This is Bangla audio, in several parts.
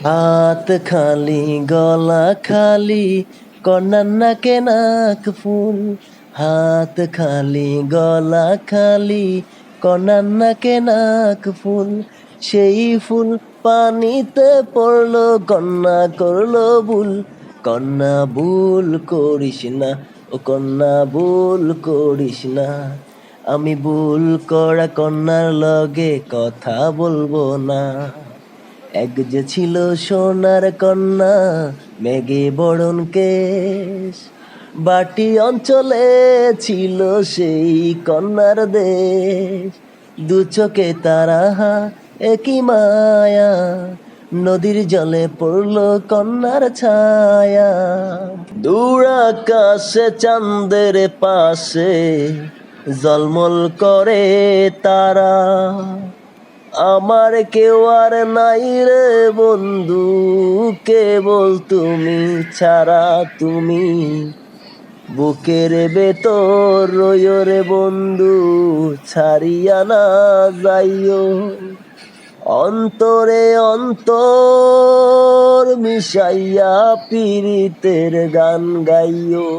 হাত খালি গলা খালি কন্যার নাকে নাক ফুল। হাত খালি গলা খালি কন্যার নাকে নাক ফুল। সেই ফুল পানিতে পড়লো কন্যা করলো ভুল। কন্যা ভুল করিস না, ও কন্যা ভুল করিস না। আমি ভুল করা কন্যার লগে কথা বলবো না। এক যে ছিল সোনার কন্যা, মেঘে বরণ কেশ। বাটি অঞ্চলে ছিল সেই কন্যার দেশ। দু চোখে তারা একই মায়া, নদীর জলে পড়ল কন্যার ছায়া। দূর আকাশে চাঁদের পাশে জলমল করে তারা। আমার কেউ আর নাই রে বন্ধু, কেবল তুমি ছাড়া। তুমি বুকের ভেতর রইও রে বন্ধু, ছাড়িয়া না যাইও। অন্তরে অন্তর মিশাইয়া পীড়িতের গান গাইও।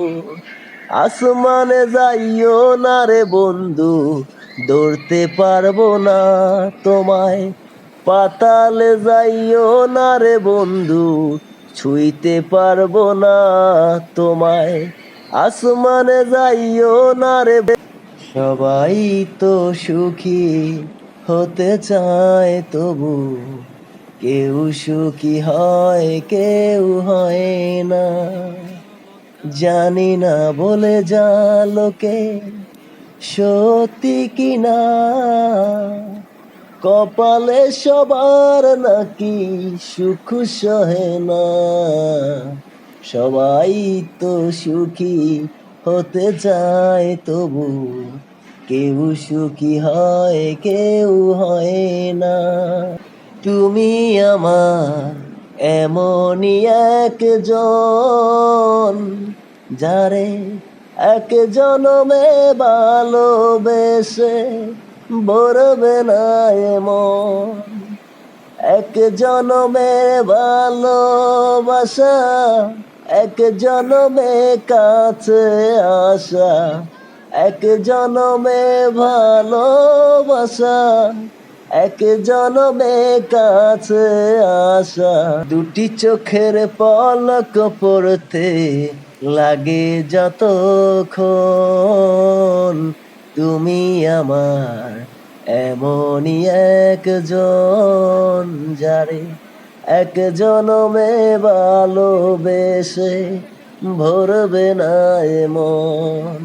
আসমানে যাইও না রে বন্ধু, ধরতে পারবো না তোমায়। পাতালে যাইও না রে বন্ধু, ছুঁইতে পারবো না তোমায়। আসমানে যাইও না রে। সবাই তো সুখী হতে চায় তবু কেউ সুখী হয় কেউ হয় না। জানি না বলে যা লোকে সত্যি কিনা, কপালে সবার নাকি সুখ সহে না। সবাই তো সুখী হতে চায় তবু কেউ সুখী হয় কেউ হয় না। তুমি আমার এমনই একজন, যারে এক জনমে ভালোবেসে ভরবে না এমন। এক জনমে ভালোবাসা, এক জনমে কাছে আসা। এক জনমে ভালোবাসা, এক জনমে কাছে আসা। দুটি চোখের পলক পড়তে লাগে যতক্ষণ, তুমি আমার এমনই একজন, যারে এক জনমে ভালোবেসে ভরবে না এমন।